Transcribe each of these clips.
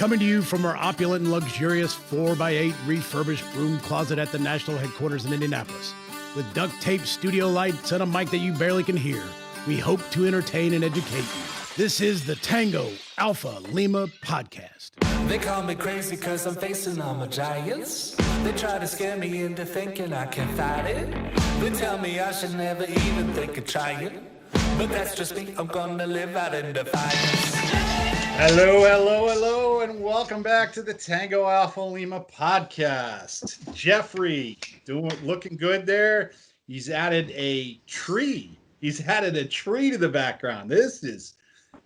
Coming to you from our opulent and luxurious 4x8 refurbished room closet at the national headquarters in Indianapolis. With duct tape studio lights and a mic that you barely can hear, we hope to entertain and educate you. This is the Tango Alpha Lima podcast. They call me crazy cause I'm facing all my giants. They try to scare me into thinking I can fight it. They tell me I should never even think of trying. But that's just me, I'm gonna live out in defiance. Hello, and welcome back to the Tango Alpha Lima podcast. Jeffrey, looking good there. He's added a tree. He's added a tree to the background. This is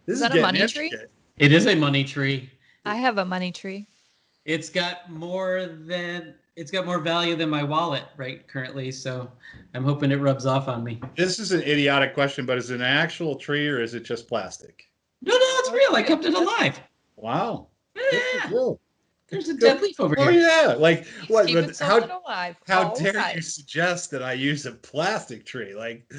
that a money tree? It is a money tree. I have a money tree. It's got more value than my wallet right currently, so I'm hoping it rubs off on me. This is an idiotic question, but is it an actual tree or is it just plastic? No, it's real. I kept it alive. Wow. Yeah. There's a dead leaf over here. Oh yeah, like what? How dare alive. you suggest that I use a plastic tree? Like,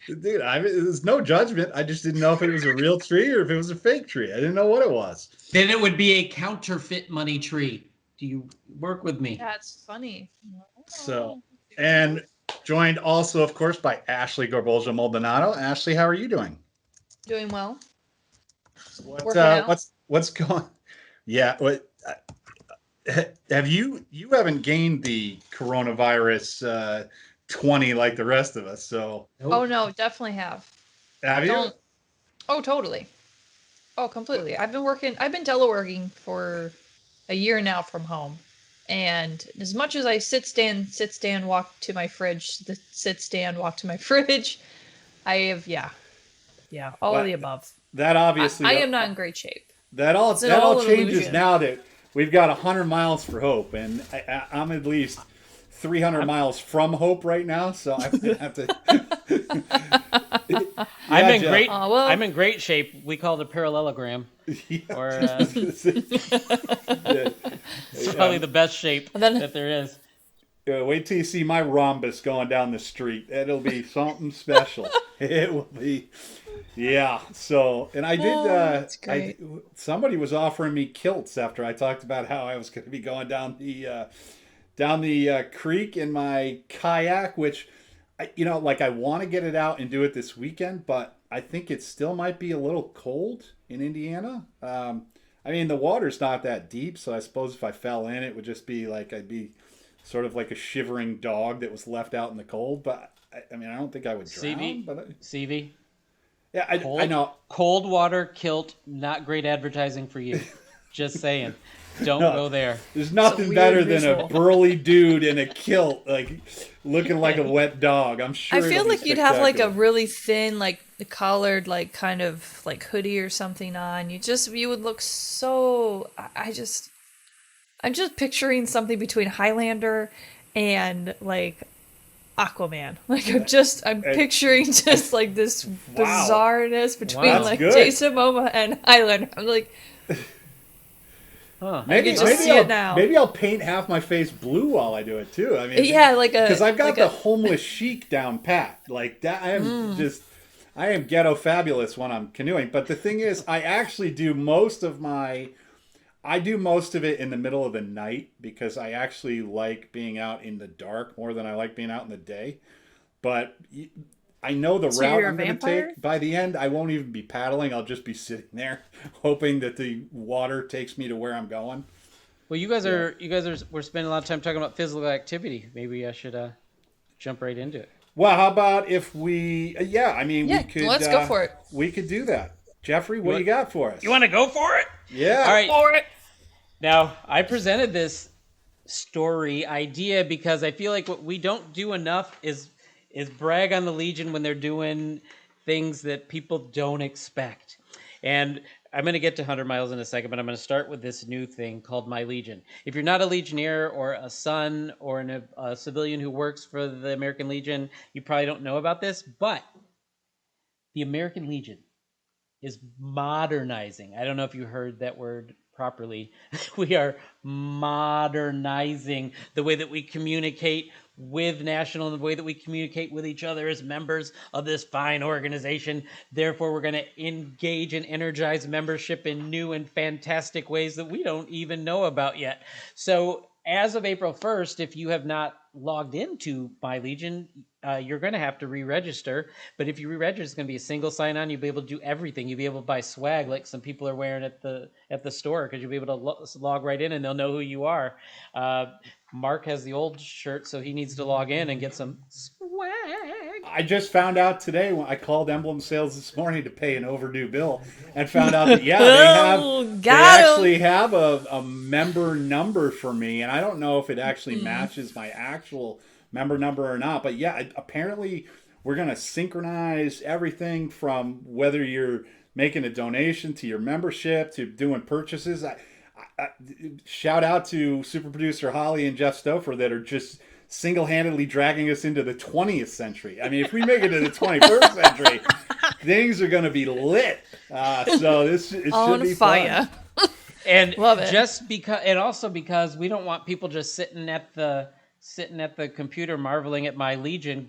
dude, there's no judgment. I just didn't know if it was a real tree or if it was a fake tree. I didn't know what it was. Then it would be a counterfeit money tree. Do you work with me? That's funny. So, and joined also, of course, by Ashley Gorbolja Maldonado. Ashley, how are you doing? Doing well. What's going? Yeah. What? Have you haven't gained the coronavirus 20 like the rest of us? So. Oh no, definitely have. Have you? Oh, totally. Oh, completely. I've been teleworking for a year now from home, and as much as I sit stand, walk to my fridge, walk to my fridge, I have all of the above. That obviously. I am not in great shape. That all changes illusion. Now that we've got 100 miles for hope, and I'm at least 300 miles from hope right now, so I'm gonna have to. I'm in great shape. We call it a parallelogram. Yeah. Or it's probably the best shape that there is. Wait till you see my rhombus going down the street. It'll be something special. It will be. Yeah. So, and I did. Somebody was offering me kilts after I talked about how I was going to be going down the creek in my kayak, which, I want to get it out and do it this weekend, but I think it still might be a little cold in Indiana. I mean, the water's not that deep, so I suppose if I fell in, it would just be like I'd be sort of like a shivering dog that was left out in the cold. But I mean, I don't think I would drown. CV. Yeah, I know. Cold water kilt, not great advertising for you. Just saying. Don't go there. There's nothing better than a burly dude in a kilt, like looking like a wet dog. I'm sure. I feel like you'd have like a really thin, like collared, like kind of like hoodie or something on. You would look so. I'm just picturing something between Highlander and like Aquaman. Like I'm picturing just like this bizarreness between like good. Jason Momoa and Highlander. I'm like. Huh. Maybe I'll paint half my face blue while I do it too. I mean, because I've got the homeless chic down pat. Like that, I am ghetto fabulous when I'm canoeing. But the thing is, I actually do most of it in the middle of the night because I actually like being out in the dark more than I like being out in the day. But I know the route I'm going to take. By the end, I won't even be paddling. I'll just be sitting there, hoping that the water takes me to where I'm going. Well, we're spending a lot of time talking about physical activity. Maybe I should jump right into it. Well, how about if we we could. Let's go for it. We could do that. Jeffrey, what do you got for us? You want to go for it? Yeah. All right. For it. Now, I presented this story idea because I feel like what we don't do enough is brag on the Legion when they're doing things that people don't expect. And I'm going to get to 100 miles in a second, but I'm going to start with this new thing called My Legion. If you're not a Legionnaire or a son or a civilian who works for the American Legion, you probably don't know about this, but the American Legion is modernizing. I don't know if you heard that word properly. We are modernizing the way that we communicate with national in the way that we communicate with each other as members of this fine organization. Therefore, we're going to engage and energize membership in new and fantastic ways that we don't even know about yet. So as of April 1st, if you have not logged into My Legion, you're going to have to re-register. But if you re-register, it's going to be a single sign-on. You'll be able to do everything. You'll be able to buy swag like some people are wearing at the store, because you'll be able to log right in and they'll know who you are. Mark has the old shirt, so he needs to log in and get some swag. I just found out today when I called Emblem Sales this morning to pay an overdue bill, and found out that they actually have a member number for me, and I don't know if it actually matches my actual member number or not. But yeah, apparently we're gonna synchronize everything from whether you're making a donation to your membership to doing purchases. I shout out to super producer Holly and Jeff Stouffer that are just single-handedly dragging us into the 20th century. I mean, if we make it to the 21st century, things are going to be lit. So it should be fire. Fun. And love it. Also because we don't want people just sitting at the computer marveling at My Legion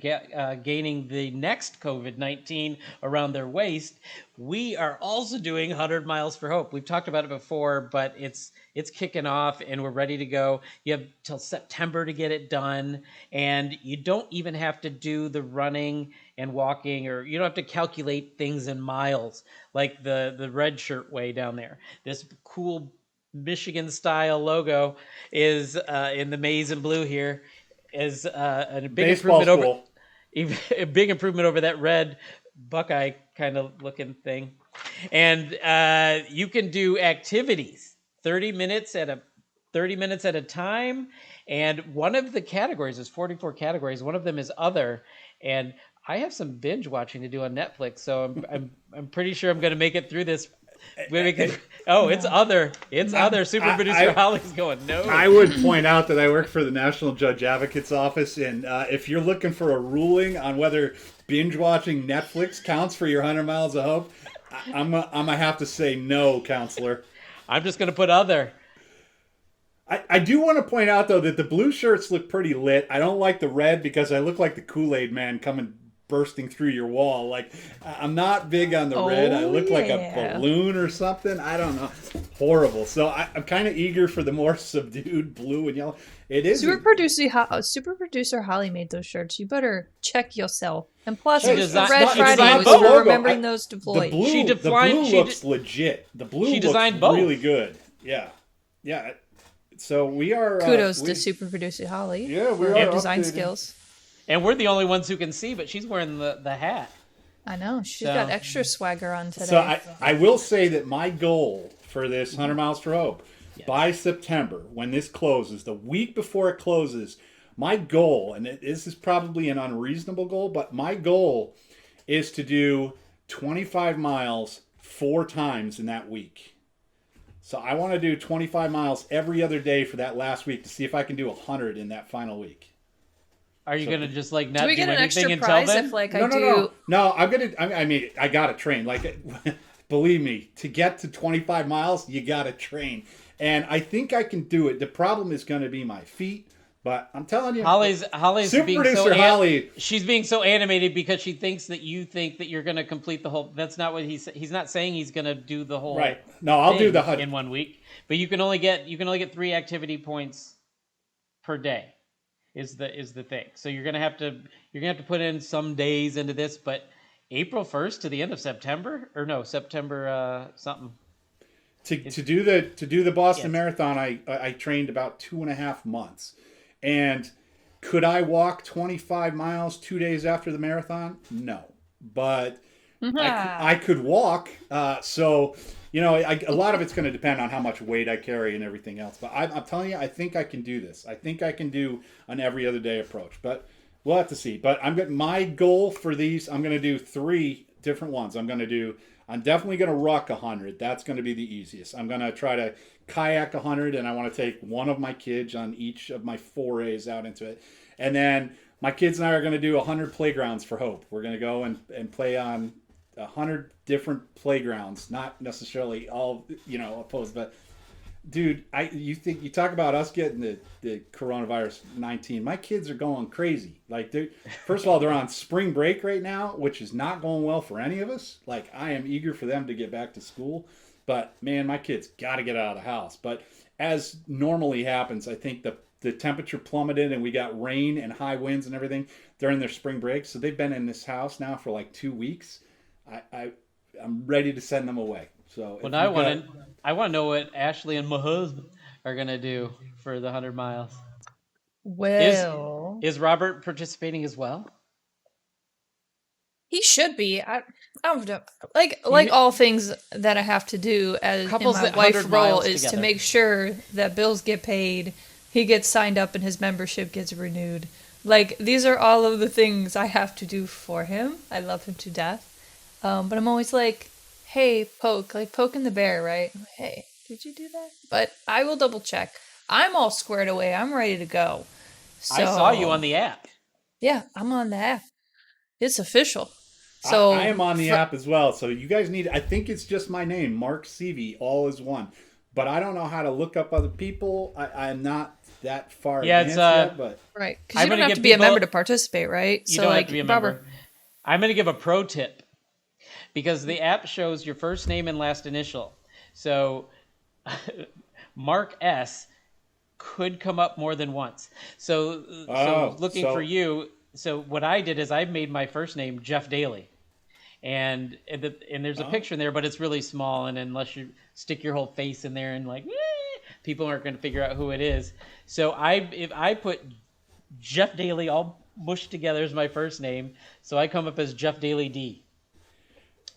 gaining the next COVID-19 around their waist. We are also doing 100 Miles for Hope. We've talked about it before, but it's kicking off and we're ready to go. You have till September to get it done, and you don't even have to do the running and walking, or you don't have to calculate things in miles like the red shirt way down there. This cool Michigan style logo is in the maize and blue here is a big improvement a big improvement over that red Buckeye kind of looking thing. And you can do activities 30 minutes at a time, and one of the categories is 44 categories. One of them is other, and I have some binge watching to do on Netflix, so I'm pretty sure I'm going to make it through this. It's other. It's other. Super producer Holly's going, no. I would point out that I work for the National Judge Advocate's Office, and if you're looking for a ruling on whether binge watching Netflix counts for your 100 Miles of Hope, I'm gonna have to say no, counselor. I'm just going to put other. I do want to point out, though, that the blue shirts look pretty lit. I don't like the red because I look like the Kool-Aid man bursting through your wall. Like, I'm not big on the red. I look like a balloon or something. I don't know. Horrible. So I'm kind of eager for the more subdued blue and yellow. It is. Super producer Holly made those shirts. You better check yourself. And plus, Red Friday was for remembering those deployed. The blue looks legit. The blue looks really good. Yeah. Yeah. So we are... Kudos to super producer Holly. Yeah, we are design skills. And we're the only ones who can see, but she's wearing the hat. I know. She's got extra swagger on today. So I will say that my goal for this 100 Miles for Hope, by September, when this closes, the week before it closes, my goal, and this is probably an unreasonable goal, but my goal is to do 25 miles 4 times in that week. So I want to do 25 miles every other day for that last week to see if I can do 100 in that final week. Are you going to just not do we get an anything extra until prize then? If No, I'm going to, I mean, I got to train. Like, believe me, to get to 25 miles, you got to train. And I think I can do it. The problem is going to be my feet. But I'm telling you, Holly's super being producer Holly. She's being so animated because she thinks that you think that you're going to complete the whole. That's not what he's not saying. He's going to do the whole. Right. No, I'll do the 100 in 1 week. But you can only get 3 activity points per day. Is the thing. So you're gonna have to put in some days into this. But April 1st to the end of September, or no, September something. To do the Boston Marathon, I trained about 2.5 months. And could I walk 25 miles 2 days after the marathon? No, but I could walk. So, a lot of it's going to depend on how much weight I carry and everything else. But I'm telling you, I think I can do this. I think I can do an every other day approach. But we'll have to see. But my goal for these, I'm going to do 3 different ones. I'm definitely going to ruck 100. That's going to be the easiest. I'm going to try to kayak 100, and I want to take one of my kids on each of my forays out into it. And then my kids and I are going to do 100 playgrounds for Hope. We're going to go and play on 100 different playgrounds, not necessarily all, opposed, but Dude, you talk about us getting the coronavirus 19. My kids are going crazy. Like, first of all, they're on spring break right now, which is not going well for any of us. Like, I am eager for them to get back to school, but man, my kids got to get out of the house. But as normally happens, I think the temperature plummeted and we got rain and high winds and everything during their spring break. So they've been in this house now for like 2 weeks. I'm ready to send them away. So well, now I want to know what Ashley and my husband are gonna do for the 100 miles. Well, is Robert participating as well? he should be. I don't know. Like all things that I have to do as in Couples my that wife 100 role miles is to together. make sure that bills get paid, he gets signed up, and his membership gets renewed. Like, these are all of the things I have to do for him. I love him to death. But I'm always like, hey, poking the bear, right? Hey, did you do that? But I will double check. I'm all squared away. I'm ready to go. So, I saw you on the app. Yeah, I'm on the app. It's official. So I am on the app as well. So you guys need, I think it's just my name, Mark Seavey, all is one. But I don't know how to look up other people. I'm not that far advanced yet, but right, because you don't have to be a member to participate, right? You don't have to be a member. I'm going to give a pro tip because the app shows your first name and last initial. So Mark S could come up more than once. So looking for you. So what I did is I made my first name Jeff Daly. And there's a picture in there, but it's really small. And unless you stick your whole face in there and like, people aren't going to figure out who it is. So if I put Jeff Daly all mushed together as my first name, so I come up as Jeff Daly D.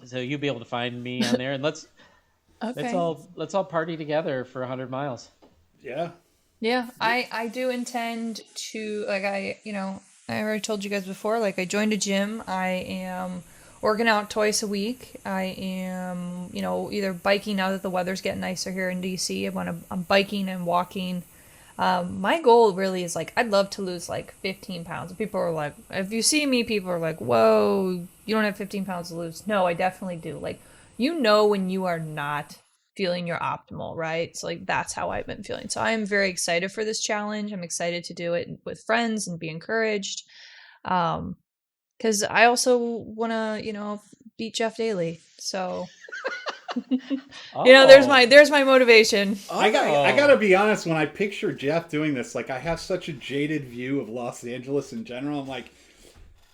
So you'll be able to find me on there, and let's all party together for 100 miles. Yeah. Yeah, I do intend to, like, I already told you guys before, like, I joined a gym. I am working out twice a week. I am, either biking now that the weather's getting nicer here in DC. I'm biking and walking. My goal really is, like, I'd love to lose, like, 15 pounds. People are like, if you see me, people are like, whoa, you don't have 15 pounds to lose. No, I definitely do. Like, when you are not feeling your optimal, right? So, like, that's how I've been feeling. So I am very excited for this challenge. I'm excited to do it with friends and be encouraged. Because I also want to, beat Jeff Daly. So, there's my motivation. I gotta be honest. When I picture Jeff doing this, like, I have such a jaded view of Los Angeles in general. I'm like,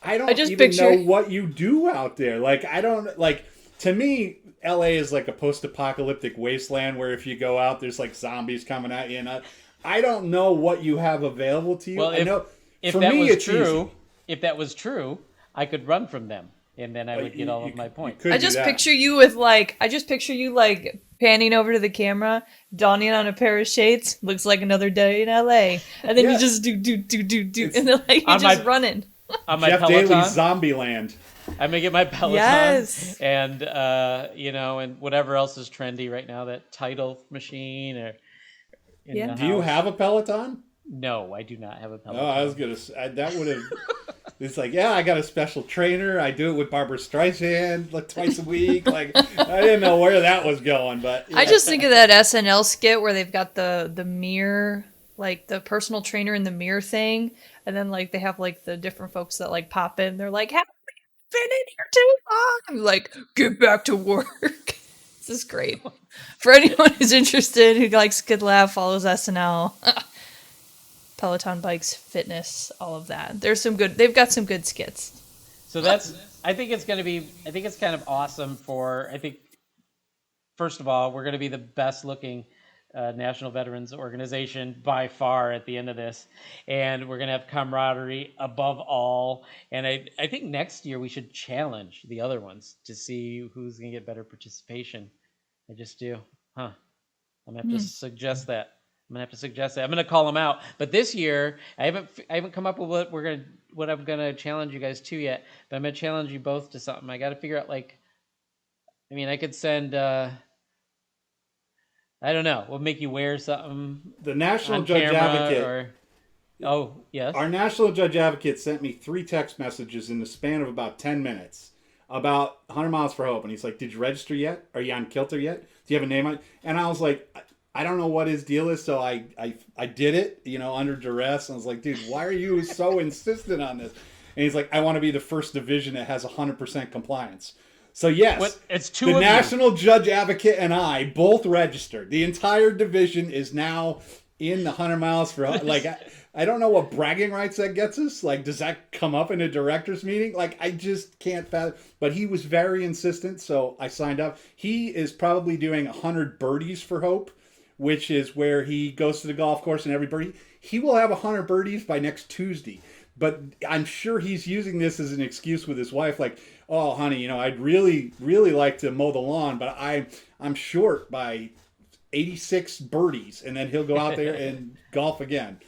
I don't even know what you do out there. Like, I don't, like, to me, LA is like a post-apocalyptic wasteland where if you go out, there's like zombies coming at you. And I don't know what you have available to you. Well, I know if for that me, was it's true, easy. If that was true, I could run from them, and then I would get all of my points. I just picture you with like panning over to the camera, donning on a pair of shades, looks like another day in LA, and then you just do, and then like you're just running. On my Jeff Peloton, Daly's Zombie Land. I'm gonna get my Peloton, yes, and and whatever else is trendy right now, that Tidal machine or. Do you have a Peloton? No, I do not have a Peloton. Oh, I was gonna. That would have. It's like, yeah, I got a special trainer. I do it with Barbara Streisand like twice a week. Like, I didn't know where that was going, but yeah. I just think of that SNL skit where they've got the mirror, like the personal trainer in the mirror thing, and then like they have like the different folks that like pop in. They're like, "Have we been in here too long?" I'm like, "Get back to work." This is great for anyone who's interested, who likes a good laugh, follows SNL. Peloton bikes, fitness, all of that. They've got some good skits. So I think it's kind of awesome first of all, we're going to be the best looking National Veterans Organization by far at the end of this. And we're going to have camaraderie above all. And I think next year we should challenge the other ones to see who's going to get better participation. I just do. I'm going to have to suggest that. I'm going to call them out. But this year, I haven't come up with what I'm going to challenge you guys to yet. But I'm going to challenge you both to something. I got to figure out, like, I could send, I don't know. We'll make you wear something. The National Judge Advocate. Our National Judge Advocate sent me 3 text messages in the span of about 10 minutes about 100 Miles for Hope. And he's like, did you register yet? Are you on Kilter yet? Do you have a name on it? And I was like, I don't know what his deal is, so I did it, under duress. I was like, dude, why are you so insistent on this? And he's like, I want to be the first division that has 100% compliance. So yes, it's two the of you. National Judge Advocate and I both registered. The entire division is now in the 100 miles for like. I don't know what bragging rights that gets us. Like, does that come up in a director's meeting? Like, I just can't fathom. But he was very insistent, so I signed up. He is probably doing 100 birdies for Hope, which is where he goes to the golf course and every birdie. He will have 100 birdies by next Tuesday. But I'm sure he's using this as an excuse with his wife, like, oh, honey, I'd really, really like to mow the lawn, but I'm short by 86 birdies, and then he'll go out there and golf again.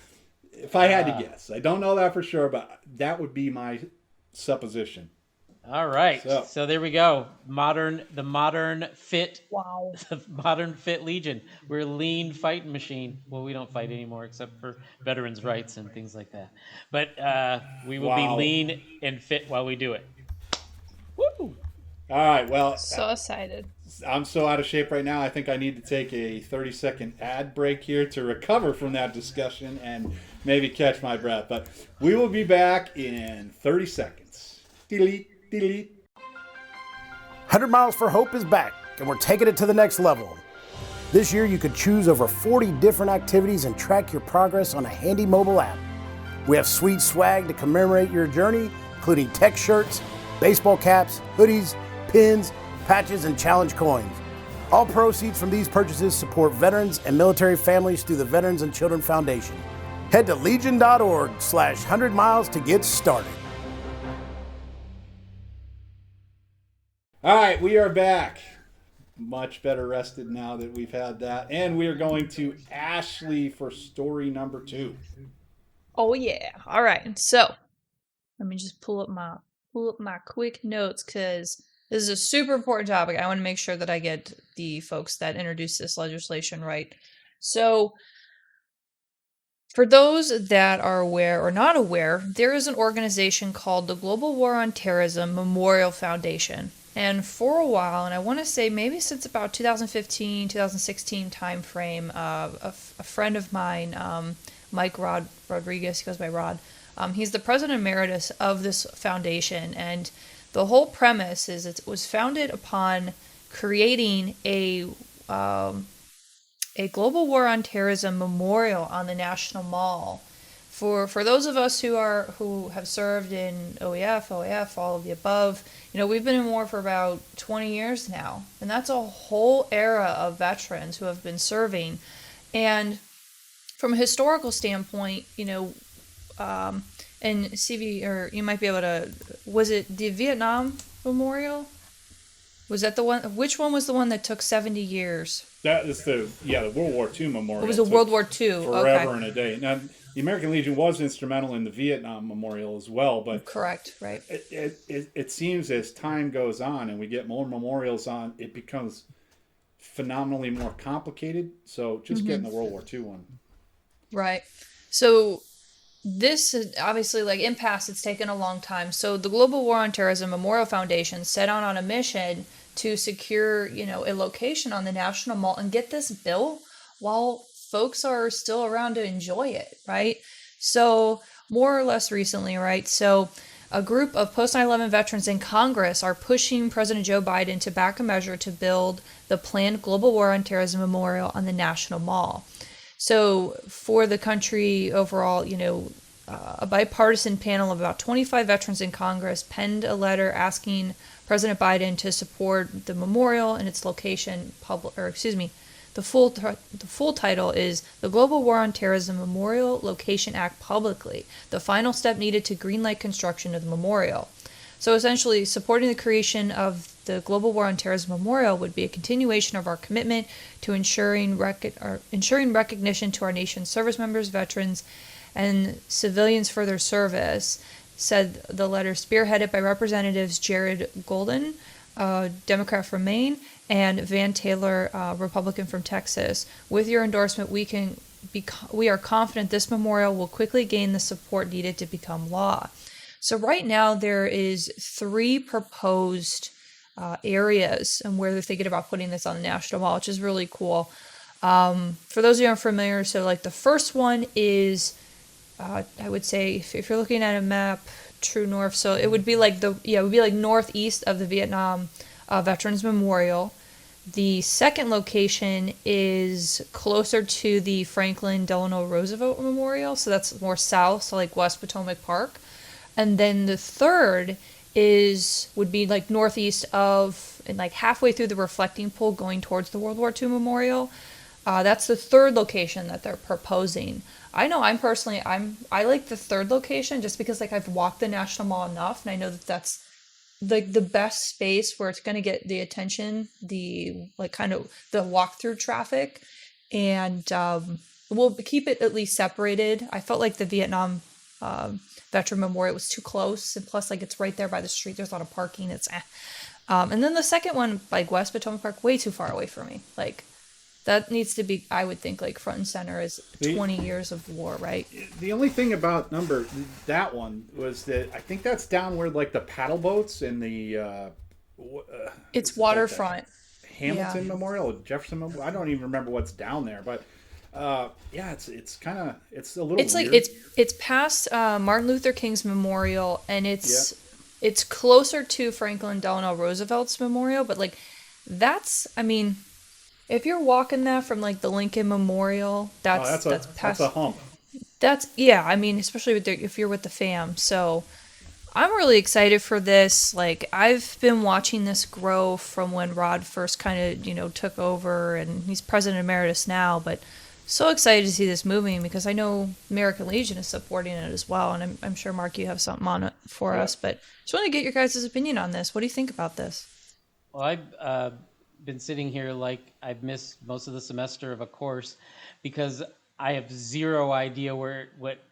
If I had to guess. I don't know that for sure, but that would be my supposition. All right. So there we go. The modern fit Legion. We're a lean fighting machine. Well, we don't fight anymore except for veterans' rights and things like that. But we will be lean and fit while we do it. Woo! All right. Well, so excited. I'm so out of shape right now. I think I need to take a 30-second ad break here to recover from that discussion and maybe catch my breath. But we will be back in 30 seconds. Delete. 100 Miles for Hope is back, and we're taking it to the next level. This year, you could choose over 40 different activities and track your progress on a handy mobile app. We have sweet swag to commemorate your journey, including tech shirts, baseball caps, hoodies, pins, patches, and challenge coins. All proceeds from these purchases support veterans and military families through the Veterans and Children Foundation. Head to legion.org/100 miles to get started. All right, we are back. Much better rested now that we've had that. And we are going to Ashley for story number 2. Oh, yeah. All right. So let me just pull up my quick notes because this is a super important topic. I want to make sure that I get the folks that introduced this legislation right. So for those that are aware or not aware, there is an organization called the Global War on Terrorism Memorial Foundation. And for a while, and I want to say maybe since about 2015, 2016 timeframe, a friend of mine, Mike Rodriguez, he goes by Rod, he's the president emeritus of this foundation. And the whole premise is it was founded upon creating a Global War on Terrorism memorial on the National Mall. For those of us who have served in OEF, all of the above, we've been in war for about 20 years now, and that's a whole era of veterans who have been serving. And from a historical standpoint, and CV, or you might be able to, was it the Vietnam Memorial? Was that the one? Which one was the one that took 70 years? That is the World War II Memorial. It was a World War II. Forever and a day. Now, the American Legion was instrumental in the Vietnam Memorial as well, but correct, right? It seems as time goes on and we get more memorials on, it becomes phenomenally more complicated. So just getting the World War II one, right? So this is obviously in past, it's taken a long time. So the Global War on Terrorism Memorial Foundation set out on a mission to secure, a location on the National Mall and get this built while folks are still around to enjoy it, right? So more or less recently, right? So a group of post 9/11 veterans in Congress are pushing President Joe Biden to back a measure to build the planned Global War on Terrorism Memorial on the National Mall. So for the country overall, a bipartisan panel of about 25 veterans in Congress penned a letter asking President Biden to support the memorial and its location. The full title is the Global War on Terrorism Memorial Location Act publicly, the final step needed to greenlight construction of the memorial. So essentially, supporting the creation of the Global War on Terrorism Memorial would be a continuation of our commitment to ensuring recognition to our nation's service members, veterans, and civilians for their service, said the letter, spearheaded by Representatives Jared Golden, Democrat from Maine, and Van Taylor, Republican from Texas. With your endorsement, we are confident this memorial will quickly gain the support needed to become law. So right now there is 3 proposed areas and where they're thinking about putting this on the National Mall, which is really cool. For those of you who aren't familiar, so like the first one is, I would say if you're looking at a map, true north, so it would be like it would be like northeast of the Vietnam Veterans Memorial. The second location is closer to the Franklin Delano Roosevelt Memorial, so that's more south, so like West Potomac Park. And then the third would be like northeast of, and like halfway through the reflecting pool going towards the World War II Memorial. That's the third location that they're proposing. I know I like the third location just because like I've walked the National Mall enough, and I know that that's like the best space where it's going to get the attention, the like kind of the walkthrough traffic, and we'll keep it at least separated. I felt like the Vietnam Veteran Memorial was too close, and plus like it's right there by the street. There's a lot of parking. And then the second one, like West Potomac Park, way too far away for me. Like that needs to be, I would think, like front and center is 20 years of war, right? The only thing about that one was that I think that's down where like the paddle boats and the it's waterfront. Like Hamilton Memorial, Jefferson Memorial. I don't even remember what's down there, but it's a little. It's like weird. it's past Martin Luther King's memorial, and it's closer to Franklin Delano Roosevelt's memorial, but like I mean, if you're walking that from like the Lincoln Memorial, that's past. That's a hump. I mean, especially if you're with the fam. So I'm really excited for this. Like I've been watching this grow from when Rod first kind of, took over, and he's president emeritus now, but so excited to see this moving because I know American Legion is supporting it as well. And I'm sure, Mark, you have something on it for us, but just want to get your guys' opinion on this. What do you think about this? Well, I've been sitting here like I've missed most of the semester of a course because I have zero idea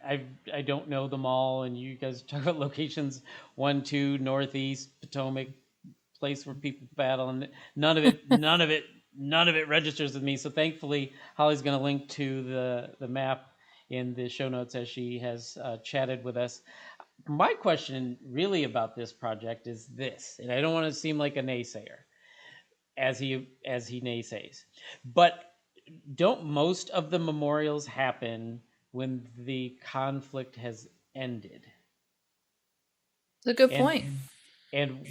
I don't know them all, and you guys talk about locations 1, 2, northeast, Potomac, place where people battle, and none of it registers with me. So thankfully, Holly's going to link to the map in the show notes as she has chatted with us. My question really about this project is this, and I don't want to seem like a naysayer, as he naysays, but don't most of the memorials happen when the conflict has ended? That's a good point. And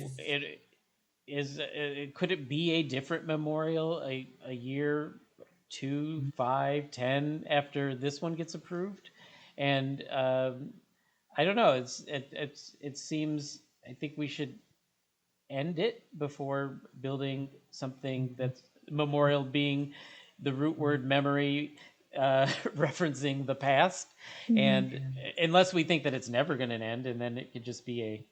could it be a different memorial a year, 2, 5, 10 after this one gets approved? And I don't know. It seems I think we should end it before building something that's memorial being the root word memory, referencing the past. Mm-hmm. And unless we think that it's never going to end, and then it could just be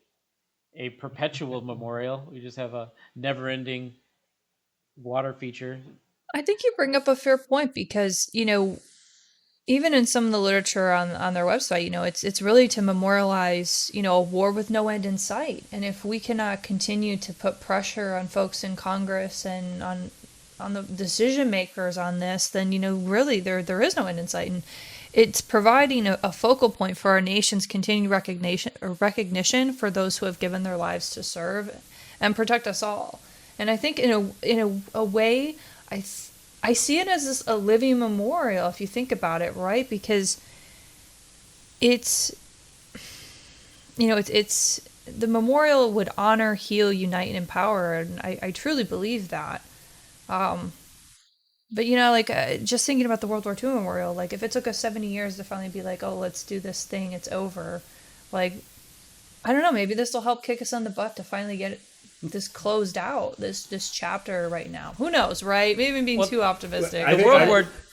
a perpetual memorial. We just have a never-ending water feature. I think you bring up a fair point because, even in some of the literature on their website, it's really to memorialize, a war with no end in sight. And if we cannot continue to put pressure on folks in Congress and on the decision makers on this, then, really there is no end in sight. And it's providing a focal point for our nation's continued recognition for those who have given their lives to serve and protect us all. And I think in a way, I see it as a living memorial, if you think about it, right? Because it's the memorial would honor, heal, unite, and empower, and I truly believe that. But just thinking about the World War II Memorial, like if it took us 70 years to finally be like, oh, let's do this thing, it's over. Like, I don't know, maybe this will help kick us on the butt to finally get this closed out, this chapter right now. Who knows, right? Maybe I'm being too optimistic.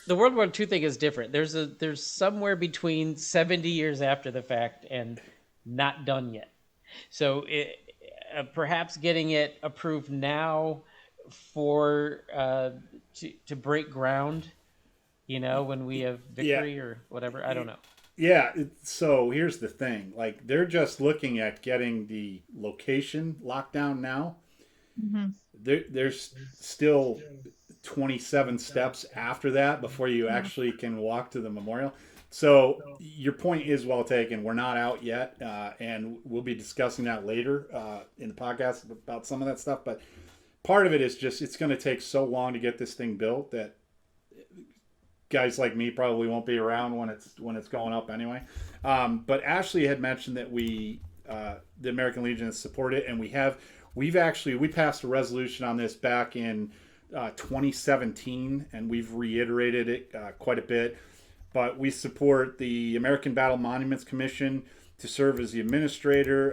The World War II thing is different. There's somewhere between 70 years after the fact and not done yet. So perhaps getting it approved now for to break ground, when we have victory or whatever. I don't know. Yeah, so here's the thing. Like, they're just looking at getting the location locked down now. Mm-hmm. There's still 27 steps after that before you actually can walk to the memorial. So your point is well taken. We're not out yet, and we'll be discussing that later in the podcast about some of that stuff. But part of it is just it's going to take so long to get this thing built that guys like me probably won't be around when it's going up anyway. But Ashley had mentioned that the American Legion has supported it, and we passed a resolution on this back in 2017, and we've reiterated it quite a bit. But we support the American Battle Monuments Commission to serve as the administrator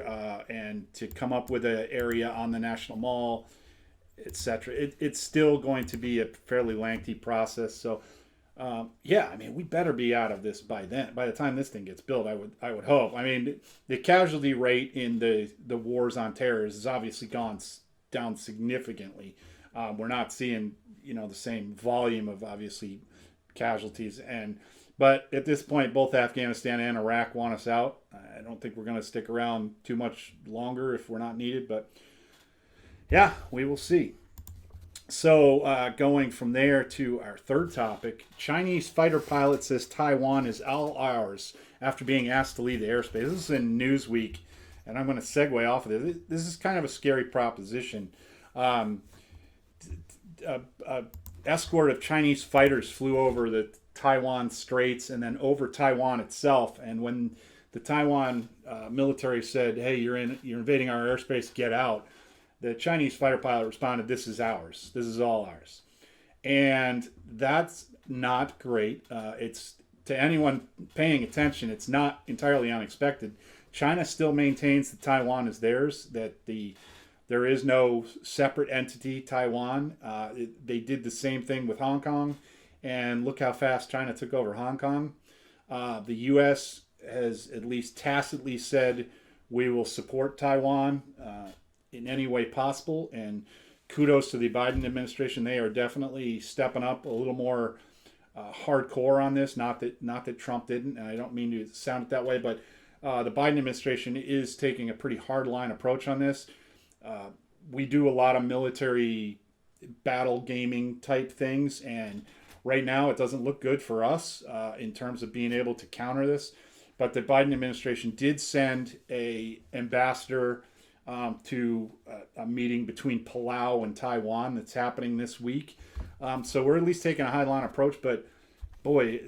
and to come up with an area on the National Mall, etc. It's still going to be a fairly lengthy process. So, I mean, we better be out of this by then. By the time this thing gets built, I would hope. I mean, the casualty rate in the wars on terror has obviously gone down significantly. We're not seeing the same volume of obviously casualties, but at this point, both Afghanistan and Iraq want us out. I don't think we're going to stick around too much longer if we're not needed, but yeah, we will see. So going from there to our third topic, Chinese fighter pilot says Taiwan is all ours after being asked to leave the airspace. This is in Newsweek, and I'm going to segue off of this. This is kind of a scary proposition. Escort of Chinese fighters flew over the Taiwan Straits and then over Taiwan itself. And when the Taiwan military said, "Hey, you're invading our airspace, get out," the Chinese fighter pilot responded, "This is ours. This is all ours." And that's not great. It's, to anyone paying attention, it's not entirely unexpected. China still maintains that Taiwan is theirs, that there is no separate entity, Taiwan. They did the same thing with Hong Kong, and look how fast China took over Hong Kong. The U.S. has at least tacitly said we will support Taiwan in any way possible, and kudos to the Biden administration. They are definitely stepping up a little more hardcore on this. Not that Trump didn't, and I don't mean to sound it that way, but the Biden administration is taking a pretty hardline approach on this. We do a lot of military battle gaming type things, and right now it doesn't look good for us in terms of being able to counter this. But the Biden administration did send a ambassador to a meeting between Palau and Taiwan that's happening this week. So we're at least taking a hardline approach. But boy,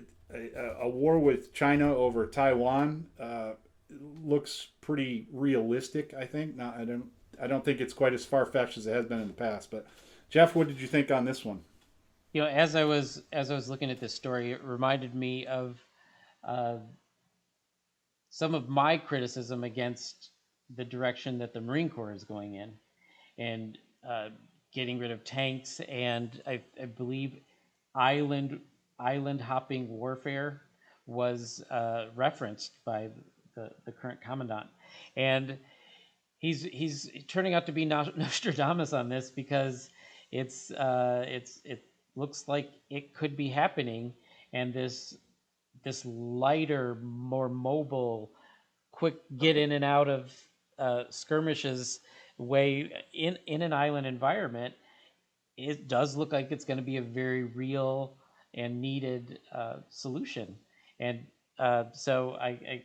a war with China over Taiwan looks pretty realistic, I think. Now, I don't think it's quite as far-fetched as it has been in the past. But Jeff, what did you think on this one? As I was looking at this story, it reminded me of some of my criticism against the direction that the Marine Corps is going in, and getting rid of tanks, and I believe island hopping warfare was referenced by the current commandant, and he's turning out to be Nostradamus on this, because it looks like it could be happening, and this lighter, more mobile, quick get in and out of skirmishes way in an island environment, it does look like it's going to be a very real and needed solution. And so I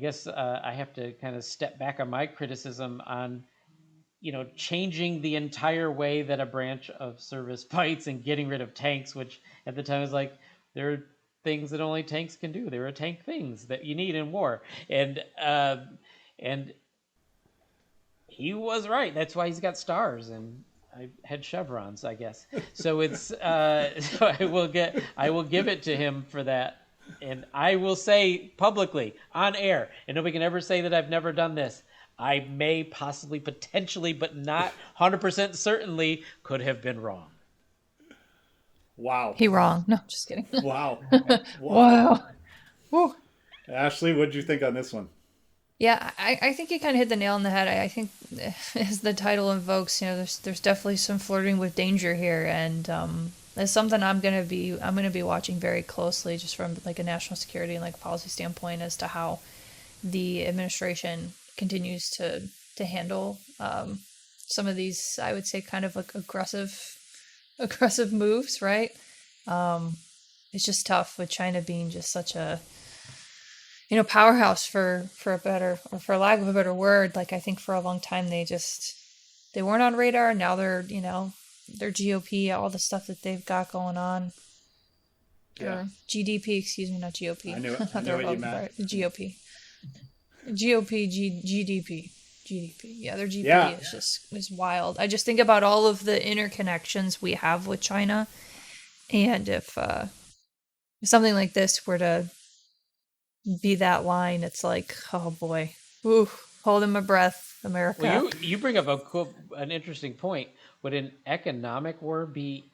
guess I have to kind of step back on my criticism on changing the entire way that a branch of service fights and getting rid of tanks, which at the time was like, there are things that only tanks can do. There are tank things that you need in war. And he was right. That's why he's got stars and I had chevrons, I guess. So it's so I will give it to him for that. And I will say publicly on air, and nobody can ever say that I've never done this, I may possibly, potentially, but not 100% certainly could have been wrong. Wow. He wrong. No, just kidding. Wow. Wow. Woo. Ashley, what did you think on this one? Yeah, I think you kind of hit the nail on the head. I think, as the title invokes, there's definitely some flirting with danger here, and it's something I'm gonna be watching very closely, just from like a national security and like policy standpoint, as to how the administration continues to handle some of these, I would say, kind of like aggressive moves, right? It's just tough with China being just such a powerhouse, for lack of a better word. Like, I think for a long time they weren't on radar. Now they're GOP, all the stuff that they've got going on. Or GDP, excuse me, not GOP. I knew thought what they were you both meant. right. GOP. GDP. GDP. Yeah, their GDP Yeah. is wild. I just think about all of the interconnections we have with China, and if something like this were to be that line, it's like, oh boy, ooh, holding my breath, America. Well, you bring up an interesting point. Would an economic war be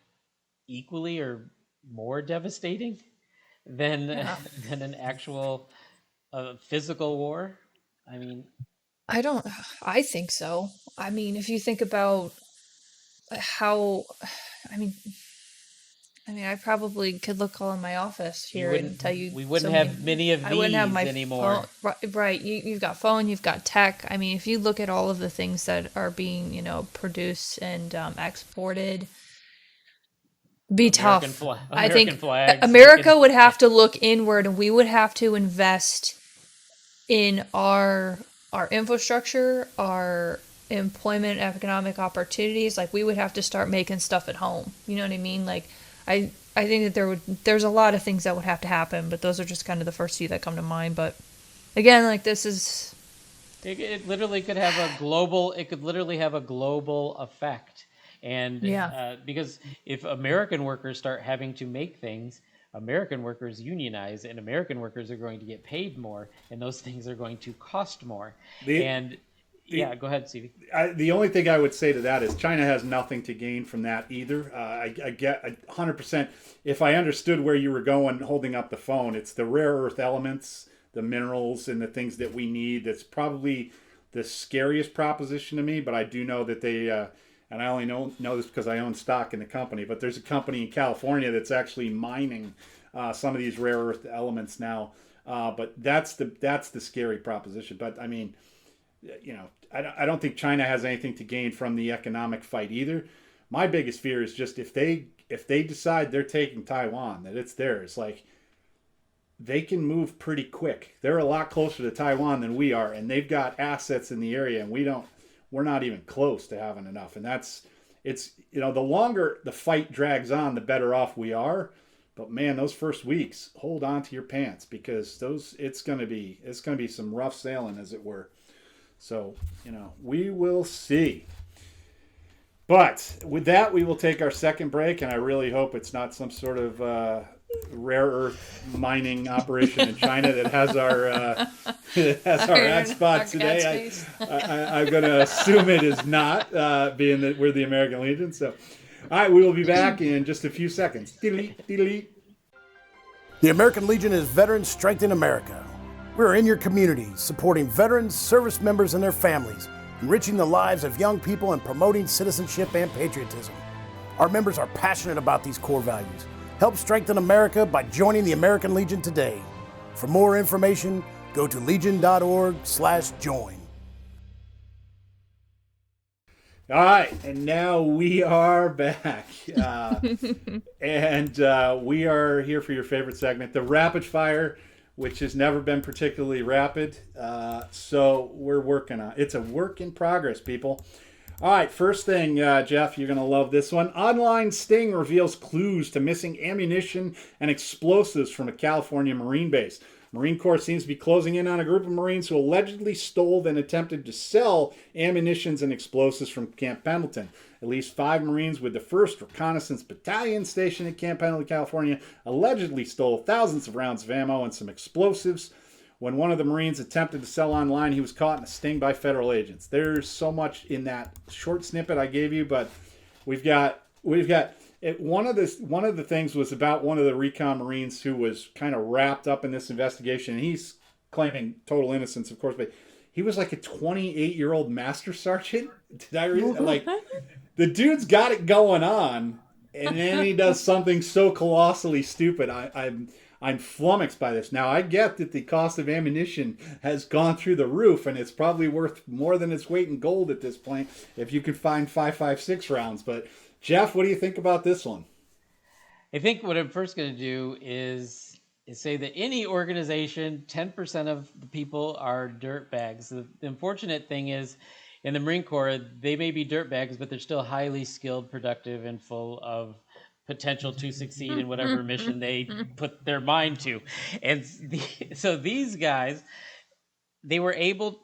equally or more devastating than than an actual physical war? I mean, I think so. I mean, if you think about how, I mean, I probably could look all in my office here and tell you. We wouldn't have many of I wouldn't have these my anymore. phone, right. You've got phone, you've got tech. I mean, if you look at all of the things that are being, produced and exported, be tough. I think flags, America would have to look inward, and we would have to invest in our infrastructure, our employment, economic opportunities. Like, we would have to start making stuff at home. You know what I mean? Like, I think that there's a lot of things that would have to happen, but those are just kind of the first few that come to mind. But again, like, this is it literally could have a global. It could literally have a global effect, and because if American workers start having to make things, American workers unionize, and American workers are going to get paid more, and those things are going to cost more. Go ahead, Stevie. The only thing I would say to that is China has nothing to gain from that either. I get 100%. If I understood where you were going holding up the phone, it's the rare earth elements, the minerals, and the things that we need. That's probably the scariest proposition to me, but I do know that they, and I only know this because I own stock in the company, but there's a company in California that's actually mining some of these rare earth elements now. But that's the scary proposition. But I mean, I don't think China has anything to gain from the economic fight either. My biggest fear is just if they decide they're taking Taiwan, that it's theirs, like, they can move pretty quick. They're a lot closer to Taiwan than we are, and they've got assets in the area, and we're not even close to having enough. And the longer the fight drags on, the better off we are. But man, those first weeks, hold on to your pants, because it's going to be some rough sailing, as it were. So, we will see. But with that, we will take our second break, and I really hope it's not some sort of rare earth mining operation in China that has our ad spot today. I'm going to assume it is not, being that we're the American Legion. So, all right, we will be back in just a few seconds. The American Legion is Veterans Strengthen America. We're in your community, supporting veterans, service members, and their families, enriching the lives of young people, and promoting citizenship and patriotism. Our members are passionate about these core values. Help strengthen America by joining the American Legion today. For more information, go to legion.org/join. All right, and now we are back. And we are here for your favorite segment, the Rapid Fire, which has never been particularly rapid. So we're working on it. It's a work in progress, people. All right, first thing, Jeff, you're going to love this one. Online sting reveals clues to missing ammunition and explosives from a California Marine base. Marine Corps seems to be closing in on a group of Marines who allegedly stole and attempted to sell ammunitions and explosives from Camp Pendleton. At least 5 Marines with the 1st Reconnaissance Battalion stationed at Camp Pendleton, California, allegedly stole thousands of rounds of ammo and some explosives. When one of the Marines attempted to sell online, he was caught in a sting by federal agents. There's so much in that short snippet I gave you, but we've got one of the things was about one of the recon Marines who was kind of wrapped up in this investigation. And he's claiming total innocence, of course, but he was like a 28-year-old master sergeant. Did I read? Like, the dude's got it going on, and then he does something so colossally stupid. I'm flummoxed by this. Now, I get that the cost of ammunition has gone through the roof, and it's probably worth more than its weight in gold at this point if you could find 5.56 rounds. But, Jeff, what do you think about this one? I think what I'm first going to do is say that any organization, 10% of the people are dirtbags. The unfortunate thing is, in the Marine Corps, they may be dirtbags, but they're still highly skilled, productive, and full of potential to succeed in whatever mission they put their mind to. And so these guys, they were able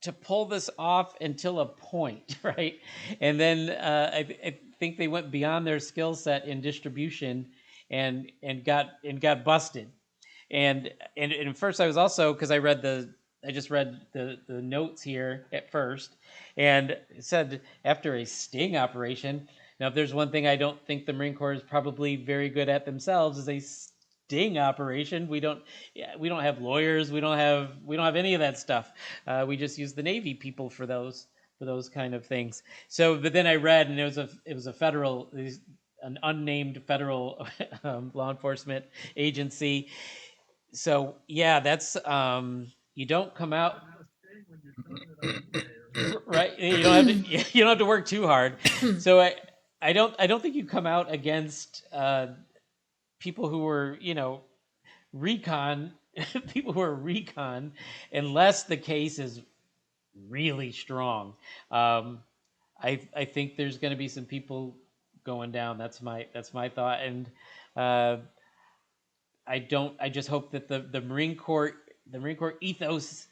to pull this off until a point, right? And then I think they went beyond their skill set in distribution and got busted. And at first I was also, because I just read the notes here at first, and it said after a sting operation. Now, if there's one thing I don't think the Marine Corps is probably very good at themselves, is a sting operation. We don't have lawyers. We don't have any of that stuff. We just use the Navy people for those kind of things. So, but then I read, and it was an unnamed federal law enforcement agency. So yeah, that's you don't come out right. You don't have to work too hard. So I don't think you come out against people who were recon people who are recon unless the case is really strong. I think there's going to be some people going down. That's my thought, and I just hope that the Marine Corps ethos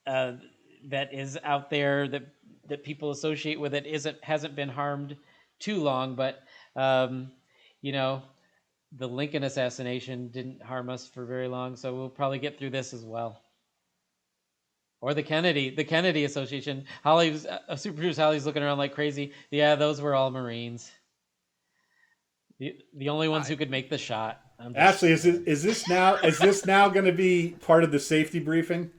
that is out there that people associate with it hasn't been harmed too long, but the Lincoln assassination didn't harm us for very long, so we'll probably get through this as well. Or the Kennedy Association. Super Producer Holly's looking around like crazy. Yeah, those were all Marines. The only ones who could make the shot. Ashley, is this now going to be part of the safety briefing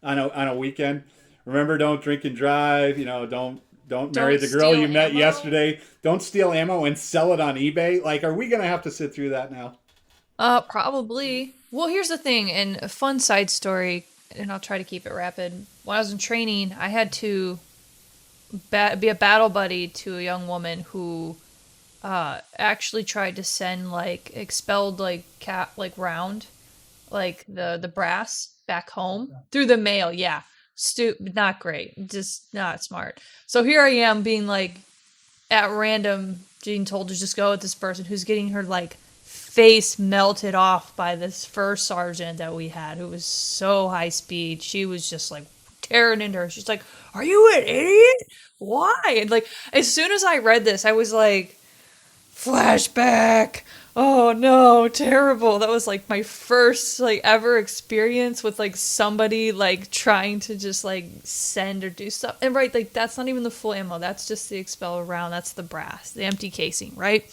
on a weekend? Remember, don't drink and drive. Don't marry the girl you met yesterday. Don't steal ammo and sell it on eBay. Like, are we going to have to sit through that now? Probably. Well, here's the thing, and a fun side story, and I'll try to keep it rapid. When I was in training, I had to be a battle buddy to a young woman who actually tried to send expelled round, the brass back home through the mail. Yeah. Not great, just not smart. So here I am being at random being told to just go with this person who's getting her face melted off by this first sergeant that we had, who was so high speed. She was just tearing into her. She's like, "Are you an idiot? Why?" And as soon as I read this, I was like, flashback. Oh no, terrible. That was my first ever experience with somebody trying to just send or do stuff. And right, that's not even the full ammo. That's just the expel round. That's the brass, the empty casing, right?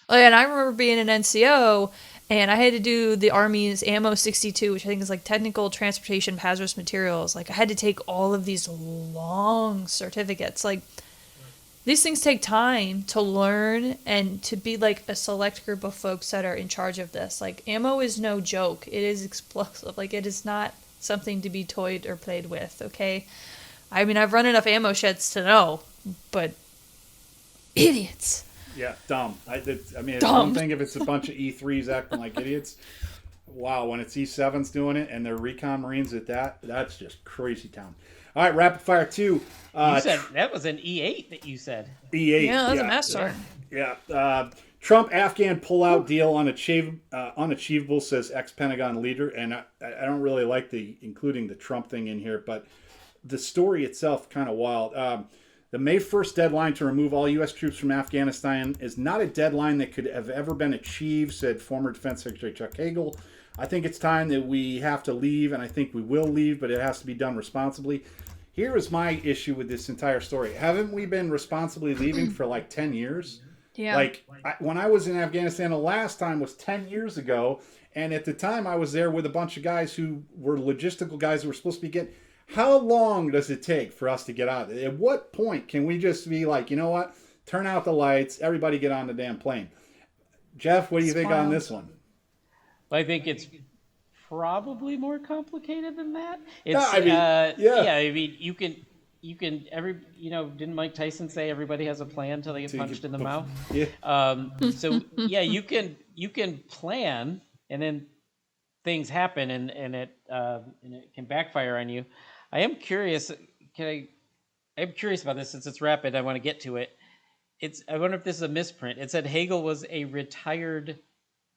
And I remember being an NCO and I had to do the Army's Ammo 62, which I think is Technical Transportation of Hazardous Materials. I had to take all of these long certificates. These things take time to learn and to be a select group of folks that are in charge of this. Ammo is no joke. It is explosive. It is not something to be toyed or played with, okay? I mean, I've run enough ammo sheds to know, but idiots. Yeah, dumb. It's one thing if it's a bunch of E3s acting like idiots. Wow, when it's E7s doing it and they're recon Marines at that's just crazy town. All right, rapid fire 2. You said that was an E8 that you said. E8. Yeah, that was a master. Yeah. Trump Afghan pullout deal unachievable, says ex-Pentagon leader. And I don't really like including the Trump thing in here, but the story itself kind of wild. The May 1st deadline to remove all U.S. troops from Afghanistan is not a deadline that could have ever been achieved, said former Defense Secretary Chuck Hagel. I think it's time that we have to leave, and I think we will leave, but it has to be done responsibly. Here is my issue with this entire story. Haven't we been responsibly leaving for 10 years? Yeah. When I was in Afghanistan the last time was 10 years ago, and at the time I was there with a bunch of guys who were logistical guys who were supposed to be getting... How long does it take for us to get out of it? At what point can we just be you know what? Turn out the lights, everybody get on the damn plane. Jeff, what do you think on this one? I think it's probably more complicated than that. It's, I mean, you can didn't Mike Tyson say everybody has a plan till they get punched in the mouth? Yeah. So yeah, you can plan, and then things happen, and it can backfire on you. I am curious. I'm curious about this since it's rapid. I want to get to it. I wonder if this is a misprint. It said Hagel was a retired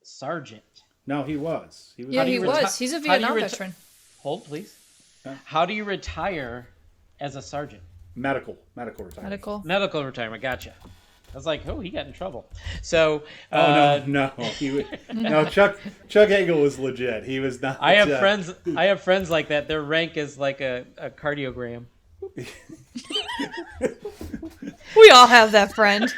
sergeant. No, he was. He was. Yeah, do he you was. He's a how do Vietnam you veteran. Hold, please. Huh? How do you retire as a sergeant? Medical retirement. Medical retirement. Gotcha. I was like, oh, he got in trouble. So, No, he was, no. Chuck Hagel was legit. He was not. I have friends. I have friends like that. Their rank is like a cardiogram. We all have that friend.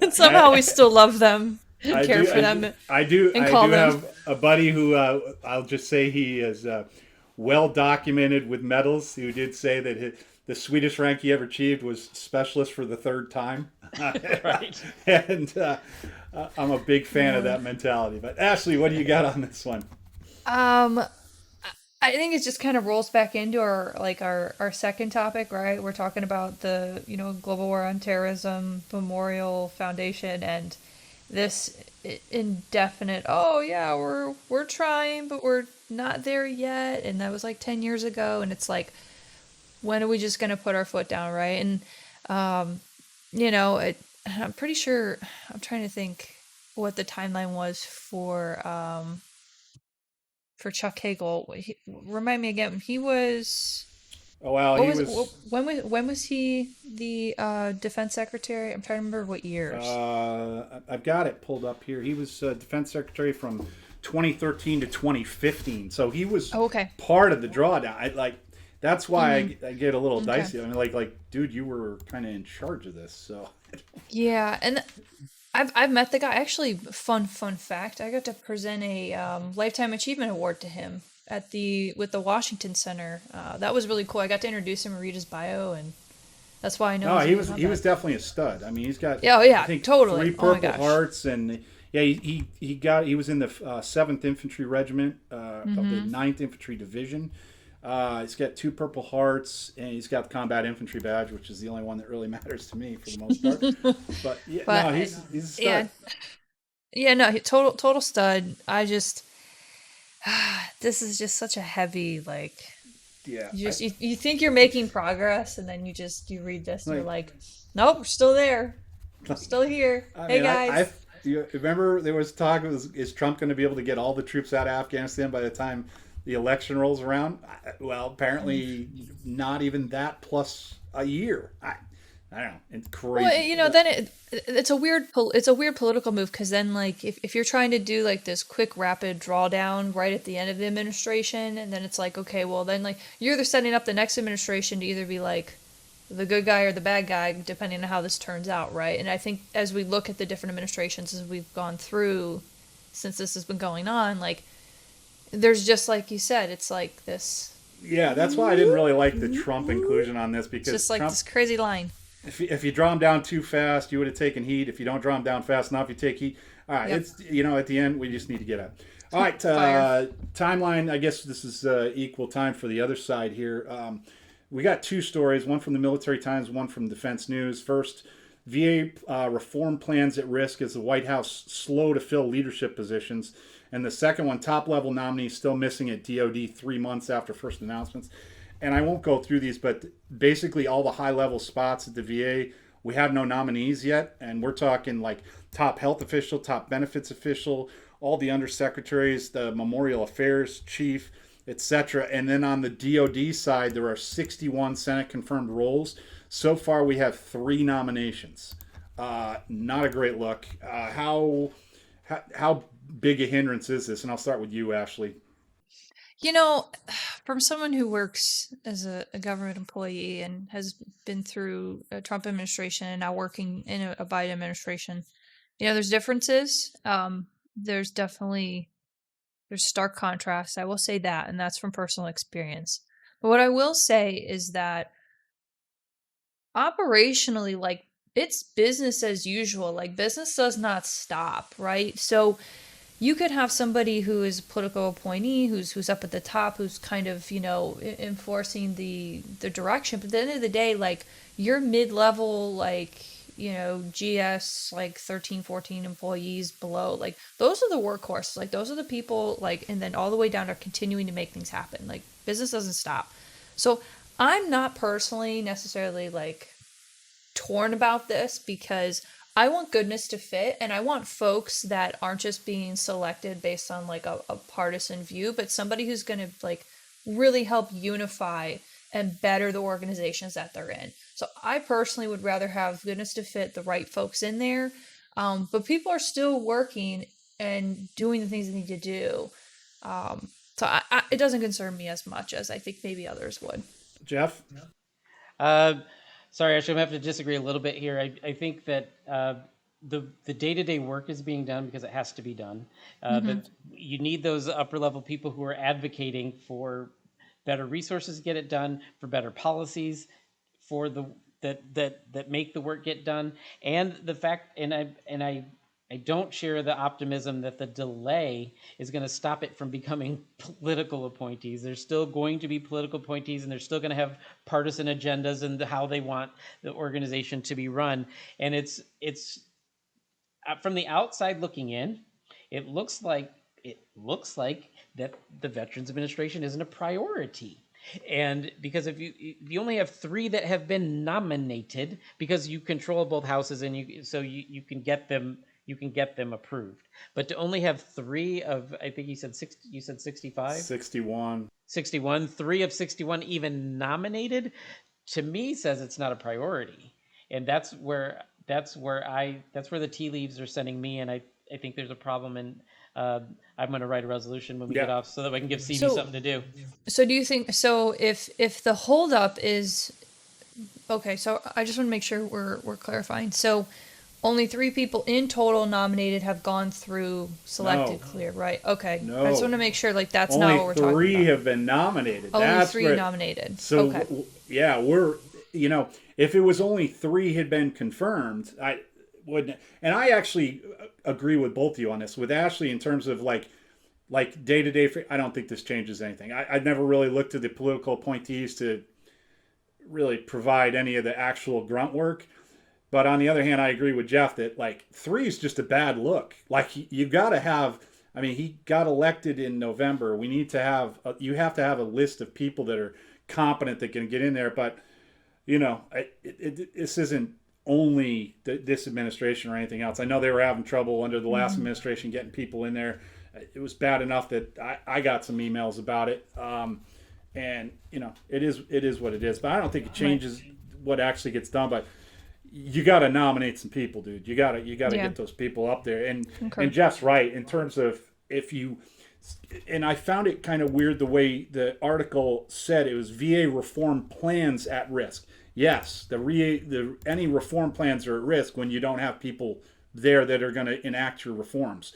And somehow we still love them and I care do- for them. I do call them. have a buddy who I'll just say he is well documented with medals. Who did say that the Swedish rank he ever achieved was specialist for the third time. Right. And I'm a big fan of that mentality. But Ashley, what do you got on this one? I think it just kind of rolls back into our second topic, right? We're talking about the, Global War on Terrorism Memorial Foundation and this indefinite, oh yeah, we're trying, but we're not there yet. And that was like 10 years ago. And it's like, when are we just going to put our foot down, right? And, I'm pretty sure, I'm trying to think what the timeline was for Chuck Hagel. Remind me again, he was... Oh, well, when was he the Defense Secretary? I'm trying to remember what years. I've got it pulled up here. He was Defense Secretary from 2013 to 2015. So he was part of the drawdown. That's why I get a little dicey. I mean, like, dude, you were kind of in charge of this, so. Yeah, and I've met the guy. Actually, fun fact, I got to present a Lifetime Achievement Award to him with the Washington Center. That was really cool. I got to introduce him and read his bio, and that's why I know. No, he was definitely a stud. I mean, he's got I think totally 3 Purple Hearts, and he was in the 7th Infantry Regiment of the 9th Infantry Division. He's got 2 Purple Hearts, and he's got the Combat Infantry badge, which is the only one that really matters to me for the most part. But he's a stud. Yeah, total stud. I just, this is just such a heavy, you think you're making progress, and then you read this, and you're like, nope, we're still there. We're still here. Hey, guys. You remember there was talk, is Trump going to be able to get all the troops out of Afghanistan by the time the election rolls around? Well, apparently not even that plus a year. I don't know. It's crazy. Well, then it's a weird political move, because then if you're trying to do this quick rapid drawdown right at the end of the administration, and then it's like, okay, well then you're either setting up the next administration to either be the good guy or the bad guy, depending on how this turns out, right? And I think as we look at the different administrations as we've gone through since this has been going on, there's just, like you said, it's like this. Yeah, that's why I didn't really like the Trump inclusion on this, because it's just Trump, this crazy line. If you draw him down too fast, you would have taken heat. If you don't draw him down fast enough, you take heat. All right, It's at the end we just need to get out. All right, timeline. I guess this is equal time for the other side here. We got 2 stories, one from the Military Times, one from Defense News. First, VA reform plans at risk as the White House slow to fill leadership positions. And the second one, top-level nominees still missing at DoD 3 months after first announcements. And I won't go through these, but basically all the high-level spots at the VA, we have no nominees yet. And we're talking top health official, top benefits official, all the undersecretaries, the memorial affairs chief, etc. And then on the DoD side, there are 61 Senate-confirmed roles. So far, we have 3 nominations. Not a great look. How big a hindrance is this? And I'll start with you, Ashley. From someone who works as a government employee and has been through a Trump administration and now working in a Biden administration, there's differences. There's stark contrast. I will say that, and that's from personal experience. But what I will say is that operationally, it's business as usual. Business does not stop, right? So you could have somebody who is a political appointee, who's up at the top, who's kind of, enforcing the direction. But at the end of the day, your mid-level, GS, 13, 14 employees below, those are the workhorses. Those are the people, and then all the way down are continuing to make things happen. Business doesn't stop. So I'm not personally necessarily, torn about this because I want goodness to fit, and I want folks that aren't just being selected based on like a partisan view, but somebody who's going to like really help unify and better the organizations that they're in. So I personally would rather have goodness to fit the right folks in there, but people are still working and doing the things they need to do. So it doesn't concern me as much as I think maybe others would. Jeff? Sorry, actually, I'm going to have to disagree a little bit here. I think that the day-to-day work is being done because it has to be done. But you need those upper-level people who are advocating for better resources to get it done, for better policies, for that make the work get done. And the fact, and I don't share the optimism that the delay is going to stop it from becoming political appointees. There's still going to be political appointees, and they're still going to have partisan agendas and how they want the organization to be run. And it's from the outside looking in, it looks like that the Veterans Administration isn't a priority. And because if you only have 3 that have been nominated, because you control both houses and you can get them approved. But to only have 3 of, I think you said 65? 61, 3 of 61 even nominated, to me says it's not a priority. And that's where the tea leaves are sending me, and I think there's a problem, and I'm going to write a resolution when we get off so that I can give CV something to do. So do you think, if the holdup is, okay, so I just want to make sure we're clarifying. So only 3 people in total nominated have gone through selected clear, right? Okay. No. I just want to make sure like that's Only not what we're talking about. 3 have been nominated. Only 3 nominated. So okay. yeah, if it was only 3 had been confirmed, I wouldn't. And I actually agree with both of you on this. With Ashley, in terms of like day to day, I don't think this changes anything. I've never really looked at the political appointees to really provide any of the actual grunt work. But on the other hand, I agree with Jeff that like 3 is just a bad look. Like you got to have. I mean, he got elected in November. We need to have. You have to have a list of people that are competent that can get in there. But this isn't only this administration or anything else. I know they were having trouble under the last administration getting people in there. It was bad enough that I got some emails about it. And it is what it is. But I don't think it changes what actually gets done. But you got to nominate some people, dude. You got to get those people up there. And Jeff's right in terms of and I found it kind of weird the way the article said it was VA reform plans at risk. Yes, any reform plans are at risk when you don't have people there that are going to enact your reforms.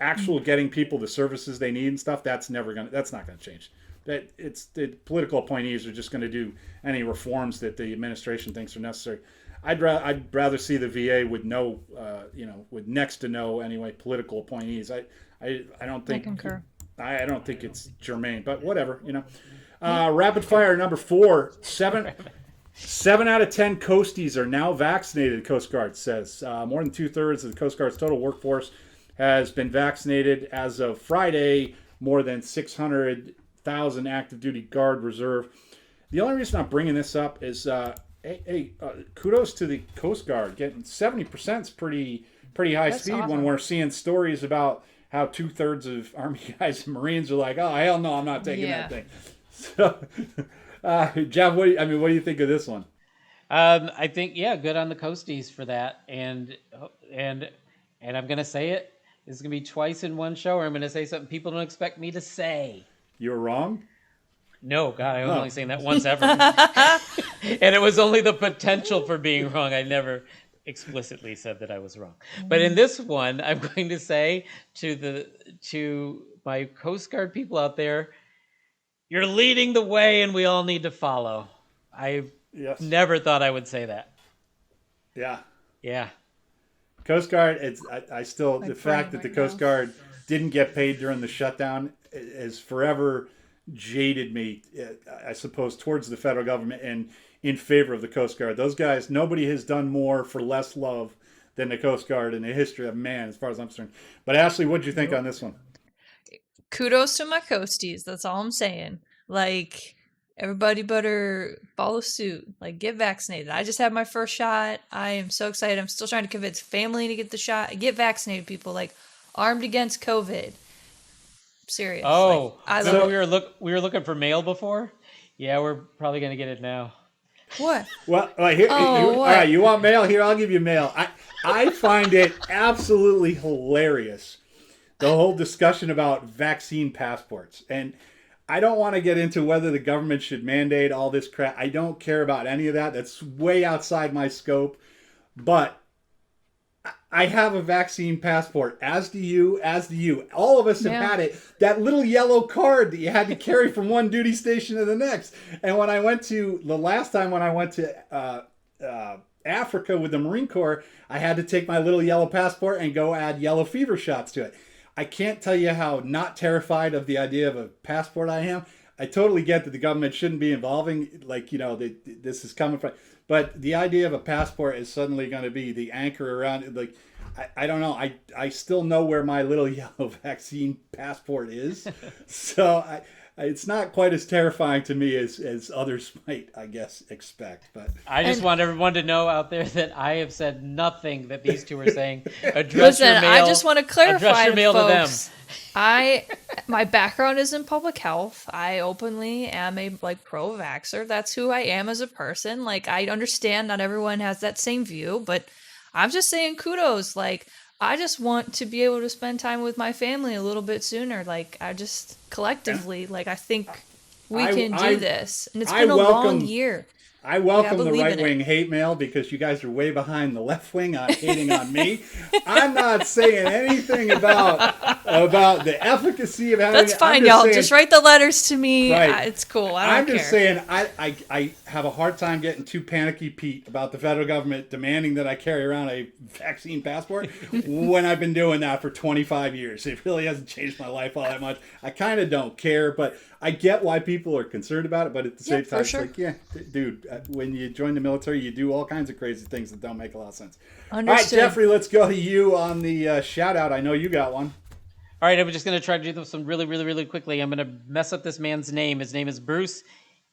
Actual getting people the services they need and stuff, that's not going to change. That it's the political appointees are just going to do any reforms that the administration thinks are necessary. I'd rather see the VA with with next to no anyway political appointees. I don't think. I concur. I don't think it's germane, but whatever. Rapid fire number 4. 7 out of 10 Coasties are now vaccinated, the Coast Guard says. More than 2/3 of the Coast Guard's total workforce has been vaccinated as of Friday. More than 600,000 active duty Guard reserve. The only reason I'm bringing this up is, kudos to the Coast Guard. Getting 70% is pretty high That's speed awesome. When we're seeing stories about how 2/3 of Army guys and Marines are like, oh, hell no, I'm not taking that thing. So, Jeff, what do you think of this one? I think, good on the Coasties for that. And I'm going to say it. This is going to be twice in one show, or I'm going to say something people don't expect me to say. You were wrong? No, God, I was only saying that once ever. And it was only the potential for being wrong. I never explicitly said that I was wrong. But in this one, I'm going to say to my Coast Guard people out there, you're leading the way and we all need to follow. I never thought I would say that. Yeah. Yeah. Coast Guard, the fact that the Coast Guard didn't get paid during the shutdown has forever jaded me, I suppose, towards the federal government and in favor of the Coast Guard. Those guys, nobody has done more for less love than the Coast Guard in the history of man, as far as I'm concerned. But Ashley, what did you think on this one? Kudos to my Coasties. That's all I'm saying. Like, Everybody better follow suit. Like, get vaccinated. I just had my first shot. I am so excited. I'm still trying to convince family to get the shot. Get vaccinated, people. Like, armed against COVID. Serious. Oh, like, so we were looking for mail before. Yeah, we're probably gonna get it now. What? Well, here, all right, you want mail? Here, I'll give you mail. I find it absolutely hilarious, the whole discussion about vaccine passports. And I don't want to get into whether the government should mandate all this crap. I don't care about any of that. That's way outside my scope. But I have a vaccine passport, as do you, All of us have had it. That little yellow card that you had to carry from one duty station to the next. And when I went to, the last time when I went to Africa with the Marine Corps, I had to take my little yellow passport and go add yellow fever shots to it. I can't tell you how not terrified of the idea of a passport I am. I totally get that the government shouldn't be involving, like, this is coming from, but the idea of a passport is suddenly going to be the anchor around it. Like, I don't know. I still know where my little yellow vaccine passport is. So it's not quite as terrifying to me as others might, I guess, expect. But I just want everyone to know out there that I have said nothing that these two are saying. Address your mail. I just want to clarify, address your mail folks, to them. My background is in public health. I openly am a pro-vaxxer. That's who I am as a person. Like, I understand not everyone has that same view, but I'm just saying kudos. Like, I just want to be able to spend time with my family a little bit sooner. Like, I just collectively, I think we can do this. And it's been a long year. I welcome the right-wing hate mail because you guys are way behind the left wing on hating on me. I'm not saying anything about the efficacy of having. That's fine, y'all. Just write the letters to me. Right. It's cool. I'm just saying I have a hard time getting too panicky, Pete, about the federal government demanding that I carry around a vaccine passport when I've been doing that for 25 years. It really hasn't changed my life all that much. I kind of don't care, but I get why people are concerned about it, but at the same time, it's like, dude, when you join the military, you do all kinds of crazy things that don't make a lot of sense. Understood. All right, Jeffrey, let's go to you on the shout-out. I know you got one. All right, I'm just going to try to do this one really, really, really quickly. I'm going to mess up this man's name. His name is Bruce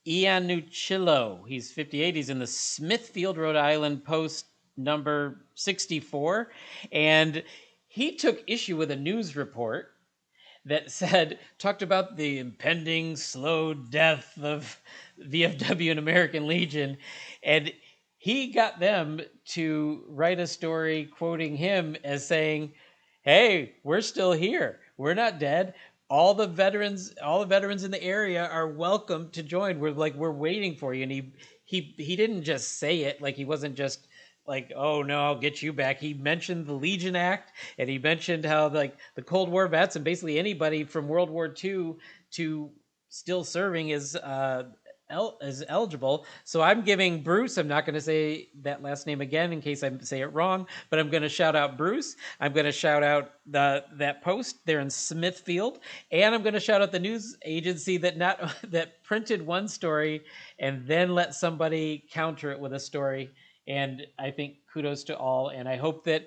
Iannucillo. He's 58. He's in the Smithfield, Rhode Island Post number 64. And he took issue with a news report that talked about the impending slow death of VFW and American Legion. And he got them to write a story quoting him as saying, hey, we're still here. We're not dead. All the veterans in the area are welcome to join. We're waiting for you. And he didn't just say it, like he wasn't just like, oh no, I'll get you back. He mentioned the Legion Act, and he mentioned how the Cold War vets and basically anybody from World War II to still serving is eligible. So I'm giving Bruce, I'm not going to say that last name again in case I say it wrong, but I'm going to shout out Bruce. I'm going to shout out that post there in Smithfield, and I'm going to shout out the news agency that printed one story and then let somebody counter it with a story. And I think kudos to all, and I hope that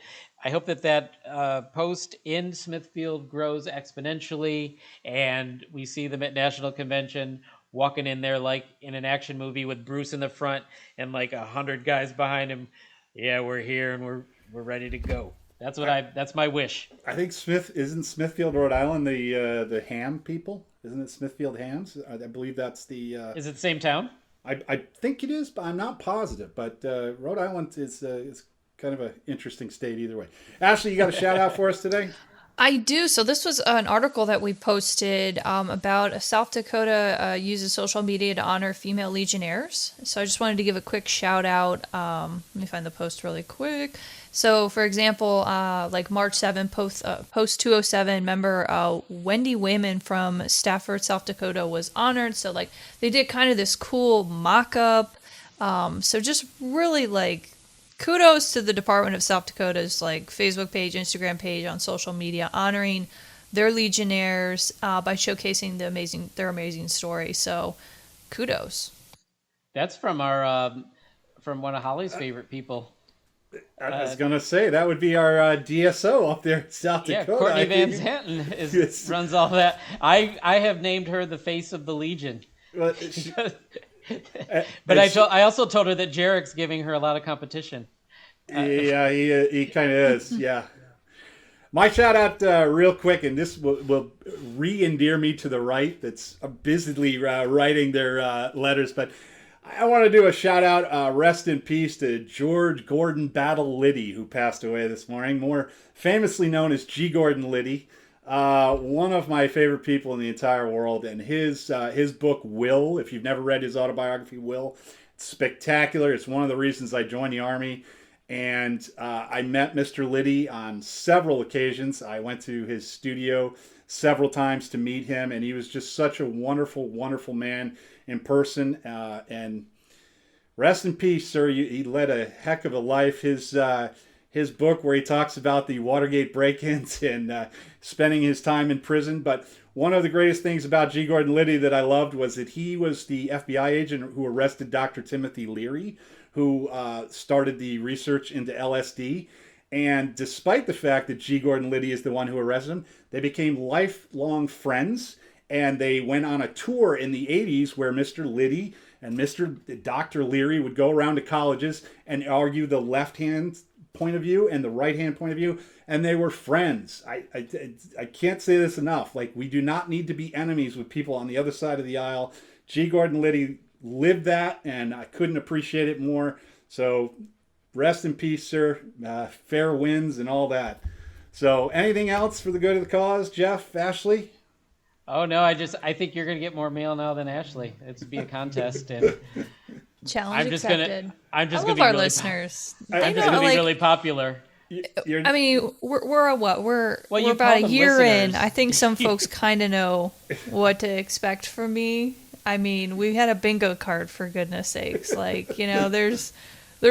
post in Smithfield grows exponentially, and we see them at National Convention walking in there like in an action movie with Bruce in the front and 100 guys behind him. Yeah, we're here and we're ready to go. That's my wish. I think isn't Smithfield, Rhode Island, the ham people? Isn't it Smithfield Hams? I believe that's the. Is it the same town? I think it is, but I'm not positive. But Rhode Island is kind of an interesting state either way. Ashley, you got a shout out for us today? I do. So this was an article that we posted about South Dakota uses social media to honor female Legionnaires. So I just wanted to give a quick shout out. Let me find the post really quick. So, for example, March 7, post 207, member Wendy Wayman from Stafford, South Dakota was honored. So, they did kind of this cool mock-up. So just really, kudos to the Department of South Dakota's, Facebook page, Instagram page, on social media, honoring their Legionnaires by showcasing their amazing story. So, kudos. That's from from one of Holly's favorite people. I was going to say, that would be our DSO up there in South Dakota. Yeah, Courtney Van Zanten runs all that. I have named her the face of the Legion. Well, But I also told her that Jarek's giving her a lot of competition. Yeah, he kind of is. Yeah. My shout out real quick, and this will re-endear me to the right that's busily writing their letters, but I want to do a shout out, rest in peace to George Gordon Battle Liddy, who passed away this morning, more famously known as G. Gordon Liddy. One of my favorite people in the entire world, and his book Will, if you've never read his autobiography Will, it's spectacular. It's one of the reasons I joined the Army, and I met Mr. Liddy on several occasions. I went to his studio several times to meet him, and he was just such a wonderful, wonderful man in person. And rest in peace, sir. He led a heck of a life. His book where he talks about the Watergate break-ins and spending his time in prison. But one of the greatest things about G. Gordon Liddy that I loved was that he was the FBI agent who arrested Dr. Timothy Leary, who started the research into LSD. And despite the fact that G. Gordon Liddy is the one who arrested him, they became lifelong friends. And they went on a tour in the 80s where Mr. Liddy and Dr. Leary would go around to colleges and argue the left-hand point of view and the right-hand point of view, and they were friends. I can't say this enough. Like, we do not need to be enemies with people on the other side of the aisle. G. Gordon Liddy lived that, and I couldn't appreciate it more. So rest in peace, sir. Fair winds and all that. So anything else for the good of the cause, Jeff, Ashley? Oh no, I think you're gonna get more mail now than Ashley. It's be a contest, and Challenge accepted. I'm just I gonna love be our really, listeners. I'm just gonna be really popular. I mean, we're a what? We're you about call a them year in. listeners. I think some folks kind of know what to expect from me. I mean, we had a bingo card, for goodness sakes. Like, you know, there's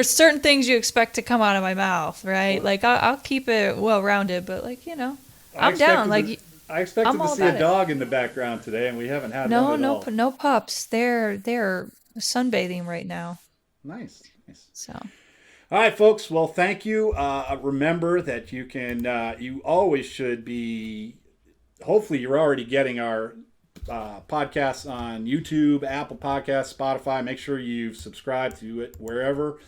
certain things you expect to come out of my mouth, right? Like, I'll keep it well-rounded, but, like, you know, I'm down. Like, I expected I'm to all see a about it. dog in the background today, and we haven't had one at all. no pups. They're sunbathing right now. Nice. So. All right, folks. Well, thank you. Remember that you can, you always should be, hopefully you're already getting our podcasts on YouTube, Apple Podcasts, Spotify. Make sure you subscribe to it wherever.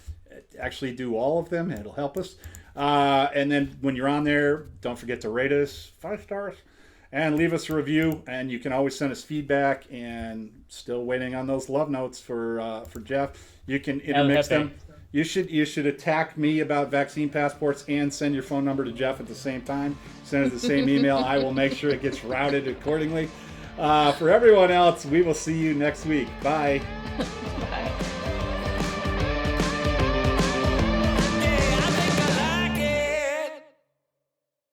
Actually do all of them. It'll help us. And then when you're on there, don't forget to rate us 5 stars and leave us a review. And you can always send us feedback, and still waiting on those love notes for Jeff. You can intermix them. You should attack me about vaccine passports and send your phone number to Jeff at the same time. Send it the same email. I will make sure it gets routed accordingly. For everyone else, we will see you next week. Bye.